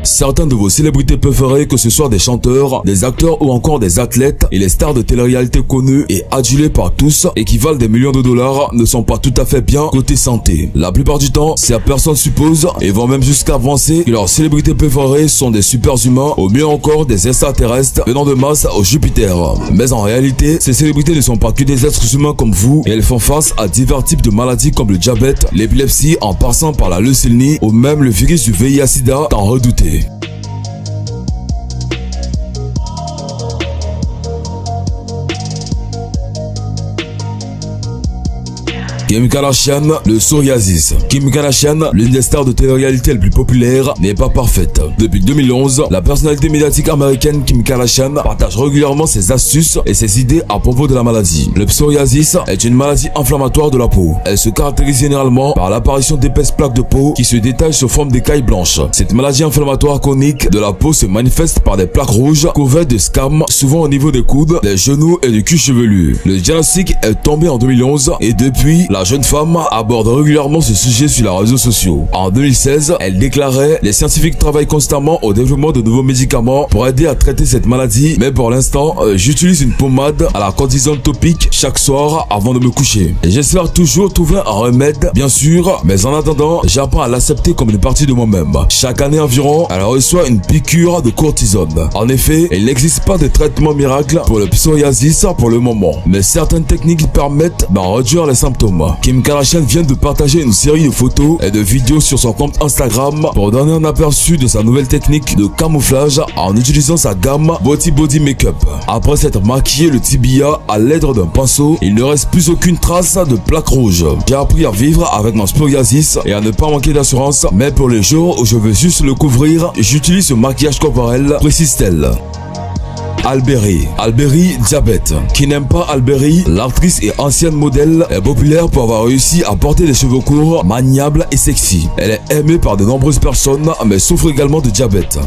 Certains de vos célébrités préférées, que ce soit des chanteurs, des acteurs ou encore des athlètes, et les stars de télé-réalité connues et adulées par tous et qui valent des millions de dollars, ne sont pas tout à fait bien côté santé. La plupart du temps, ces personnes supposent et vont même jusqu'à avancer que leurs célébrités préférées sont des super-humains ou mieux encore des extraterrestres venant de Mars au Jupiter. Mais en réalité, ces célébrités ne sont pas que des êtres humains comme vous et elles font face à divers types de maladies comme le diabète, l'épilepsie en passant par la leucémie ou même le virus du VIH-Sida tant redouté. Kim Kardashian, le psoriasis. Kim Kardashian, l'une des stars de télé-réalité les plus populaires, n'est pas parfaite. Depuis 2011, la personnalité médiatique américaine Kim Kardashian partage régulièrement ses astuces et ses idées à propos de la maladie. Le psoriasis est une maladie inflammatoire de la peau. Elle se caractérise généralement par l'apparition d'épaisses plaques de peau qui se détachent sous forme d'écailles blanches. Cette maladie inflammatoire chronique de la peau se manifeste par des plaques rouges couvertes de scams, souvent au niveau des coudes, des genoux et du cuir chevelu. Le diagnostic est tombé en 2011 et depuis, la jeune femme aborde régulièrement ce sujet sur les réseaux sociaux. En 2016, elle déclarait « Les scientifiques travaillent constamment au développement de nouveaux médicaments pour aider à traiter cette maladie, mais pour l'instant, j'utilise une pommade à la cortisone topique chaque soir avant de me coucher. J'espère toujours trouver un remède, bien sûr, mais en attendant, j'apprends à l'accepter comme une partie de moi-même. Chaque année environ, elle reçoit une piqûre de cortisone. En effet, il n'existe pas de traitement miracle pour le psoriasis pour le moment, mais certaines techniques permettent d'en réduire les symptômes. Kim Kardashian vient de partager une série de photos et de vidéos sur son compte Instagram pour donner un aperçu de sa nouvelle technique de camouflage en utilisant sa gamme Body Makeup. Après s'être maquillé le tibia à l'aide d'un pinceau, il ne reste plus aucune trace de plaque rouge. J'ai appris à vivre avec mon psoriasis et à ne pas manquer d'assurance, mais pour les jours où je veux juste le couvrir, j'utilise ce maquillage corporel, précise-t-elle. Alberi, diabète. Qui n'aime pas Alberi, l'actrice et ancienne modèle est populaire pour avoir réussi à porter des cheveux courts, maniables et sexy. Elle est aimée par de nombreuses personnes, mais souffre également de diabète.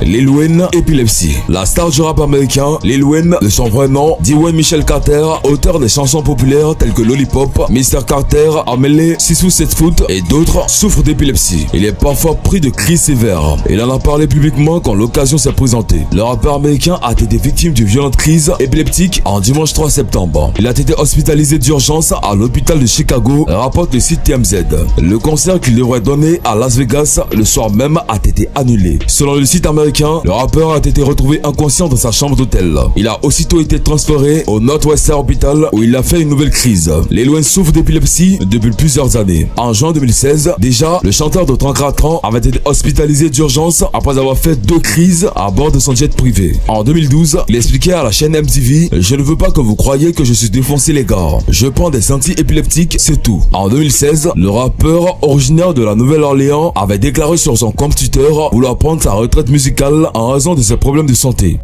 Lil Wayne, épilepsie. La star du rap américain, Lil Wayne, de son vrai nom, Dwayne Michael Carter, auteur des chansons populaires telles que Lollipop, Mr. Carter, Amelie, 6 ou 7 foot et d'autres, souffre d'épilepsie. Il est parfois pris de crises sévères. Il en a parlé publiquement quand l'occasion s'est présentée. Le rappeur américain a été victime d'une violente crise épileptique en dimanche 3 septembre. Il a été hospitalisé d'urgence à l'hôpital de Chicago, rapporte le site TMZ. Le concert qu'il devrait donner à Las Vegas le soir même a été annulé. Selon le site américain, le rappeur a été retrouvé inconscient dans sa chambre d'hôtel. Il a aussitôt été transféré au Northwestern Hospital où il a fait une nouvelle crise. Lil Wayne souffre d'épilepsie depuis plusieurs années. En juin 2016, déjà, le chanteur de 34 ans avait été hospitalisé d'urgence après avoir fait 2 crises à bord de son jet privé. En 2012, il expliquait à la chaîne MTV « Je ne veux pas que vous croyiez que je suis défoncé les gars. Je prends des anti-épileptiques, c'est tout. » En 2016, le rappeur originaire de la Nouvelle-Orléans avait déclaré sur son compte Twitter vouloir prendre sa retraite musicale en raison de ses problèmes de santé.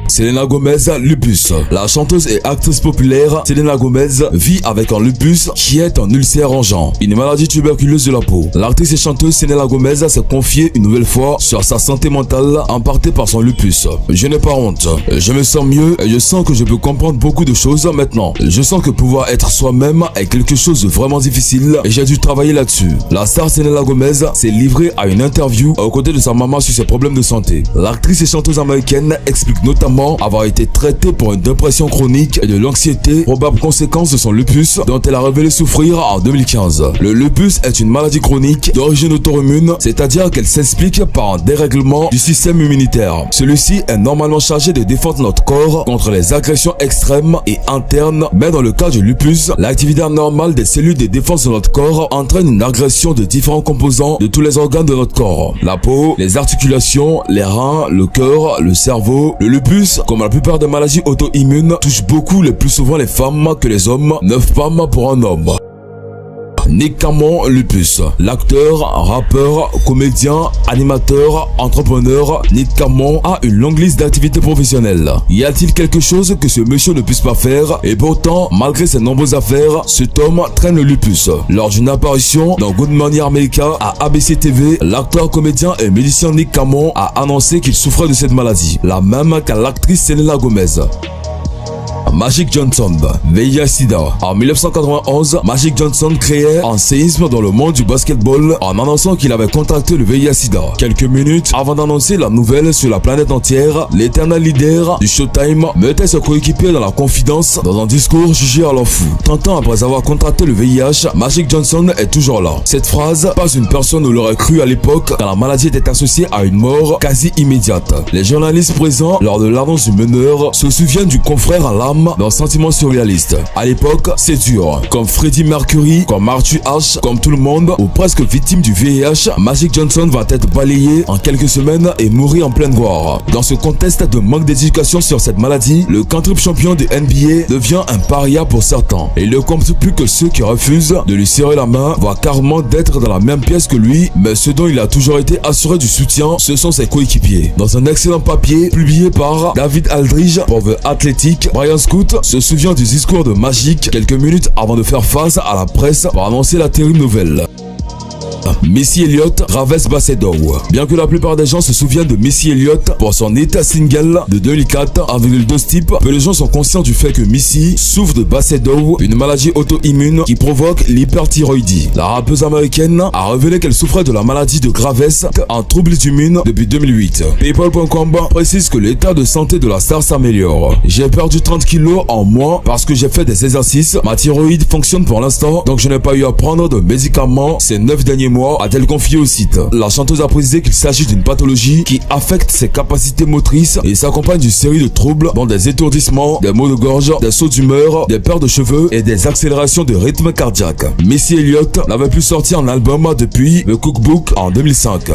Selena Gomez, lupus. La chanteuse et actrice populaire Selena Gomez vit avec un lupus qui est un ulcère rongeant, une maladie tuberculeuse de la peau. L'actrice et chanteuse Selena Gomez s'est confiée une nouvelle fois sur sa santé mentale impactée par son lupus. Je n'ai pas honte, je me sens mieux et je sens que je peux comprendre beaucoup de choses maintenant. Je sens que pouvoir être soi-même est quelque chose de vraiment difficile et j'ai dû travailler là-dessus. La star Selena Gomez s'est livrée à une interview aux côtés de sa maman sur ses problèmes de santé. L'actrice et chanteuse américaine explique notamment avoir été traitée pour une dépression chronique et de l'anxiété, probable conséquence de son lupus dont elle a révélé souffrir en 2015. Le lupus est une maladie chronique d'origine auto-immune, c'est-à-dire qu'elle s'explique par un dérèglement du système immunitaire. Celui-ci est normalement chargé de défendre notre corps contre les agressions extrêmes et internes, mais dans le cas du lupus, l'activité anormale des cellules de défense de notre corps entraîne une agression de différents composants de tous les organes de notre corps. La peau, les articulations, les reins, le cœur, le cerveau. Le lupus, comme la plupart des maladies auto-immunes, touche beaucoup le plus souvent les femmes que les hommes, 9 femmes pour un homme. Nick Cannon, lupus. L'acteur, rappeur, comédien, animateur, entrepreneur, Nick Cannon a une longue liste d'activités professionnelles. Y a-t-il quelque chose que ce monsieur ne puisse pas faire? Et pourtant, malgré ses nombreuses affaires, cet homme traîne le lupus. Lors d'une apparition dans Good Morning America à ABC TV, l'acteur, comédien et musicien Nick Cannon a annoncé qu'il souffrait de cette maladie, la même qu'à l'actrice Selena Gomez. Magic Johnson, VIH-Sida. En 1991, Magic Johnson créait un séisme dans le monde du basketball en annonçant qu'il avait contracté le VIH-Sida. Quelques minutes avant d'annoncer la nouvelle sur la planète entière, l'éternel leader du Showtime mettait ses coéquipiers dans la confidence dans un discours jugé alors fou. 30 ans après avoir contracté le VIH, Magic Johnson est toujours là. Cette phrase, pas une personne ne l'aurait cru à l'époque quand la maladie était associée à une mort quasi immédiate. Les journalistes présents lors de l'annonce du meneur se souviennent du confrère à l'âme d'un sentiment surréaliste. À l'époque, c'est dur. Comme Freddie Mercury, comme Arthur Ashe, comme tout le monde, ou presque victime du VIH, Magic Johnson va être balayé en quelques semaines et mourir en pleine gloire. Dans ce contexte de manque d'éducation sur cette maladie, le quintuple champion de NBA devient un paria pour certains. Et il ne compte plus que ceux qui refusent de lui serrer la main, voire carrément d'être dans la même pièce que lui, mais ce dont il a toujours été assuré du soutien, ce sont ses coéquipiers. Dans un excellent papier publié par David Aldridge pour The Athletic, Brian Scott se souvient du discours de Magic quelques minutes avant de faire face à la presse pour annoncer la terrible nouvelle. Missy Elliott, Graves Basedow. Bien que la plupart des gens se souviennent de Missy Elliott pour son hit single de 2004 avec 2 types, peu de gens sont conscients du fait que Missy souffre de Basedow, une maladie auto-immune qui provoque l'hyperthyroïdie. La rappeuse américaine a révélé qu'elle souffrait de la maladie de Graves, un trouble immune depuis 2008. People.com précise que l'état de santé de la star s'améliore. J'ai perdu 30 kilos en moins parce que j'ai fait des exercices. Ma thyroïde fonctionne pour l'instant, donc je n'ai pas eu à prendre de médicaments ces 9 derniers mois, a-t-elle confié au site. La chanteuse a précisé qu'il s'agit d'une pathologie qui affecte ses capacités motrices et s'accompagne d'une série de troubles dont des étourdissements, des maux de gorge, des sauts d'humeur, des pertes de cheveux et des accélérations de rythme cardiaque. Missy Elliott n'avait plus sorti un album depuis The Cookbook en 2005.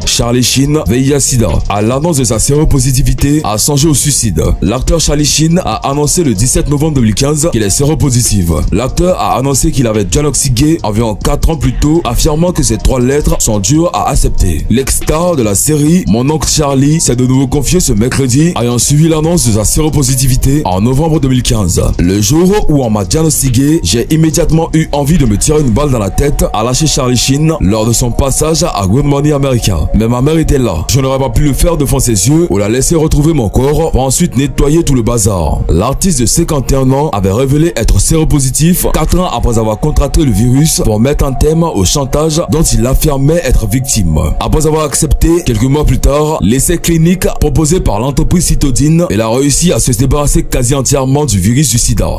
Charlie Sheen, VIH-Sida. À l'annonce de sa séropositivité, a songé au suicide. L'acteur Charlie Sheen a annoncé le 17 novembre 2015 qu'il est séropositif. L'acteur a annoncé qu'il avait diagnostiqué environ 4 ans plus tôt, affirmant que ces 3 lettres sont dures à accepter. L'ex-star de la série Mon oncle Charlie s'est de nouveau confié ce mercredi, ayant suivi l'annonce de sa séropositivité en novembre 2015. Le jour où on m'a diagnostiqué, j'ai immédiatement eu envie de me tirer une balle dans la tête, a lâché Charlie Sheen lors de son passage à Good Morning America. Mais ma mère était là. Je n'aurais pas pu le faire devant ses yeux ou la laisser retrouver mon corps pour ensuite nettoyer tout le bazar. L'artiste de 51 ans avait révélé être séropositif 4 ans après avoir contracté le virus pour mettre un thème au chantage dont il affirmait être victime. Après avoir accepté, quelques mois plus tard, l'essai clinique proposé par l'entreprise Cytodine, elle a réussi à se débarrasser quasi entièrement du virus du sida.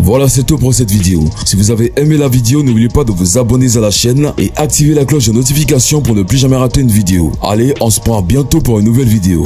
Voilà, c'est tout pour cette vidéo. Si vous avez aimé la vidéo, n'oubliez pas de vous abonner à la chaîne et activer la cloche de notification pour ne plus jamais rater une vidéo. Allez, on se prend bientôt pour une nouvelle vidéo.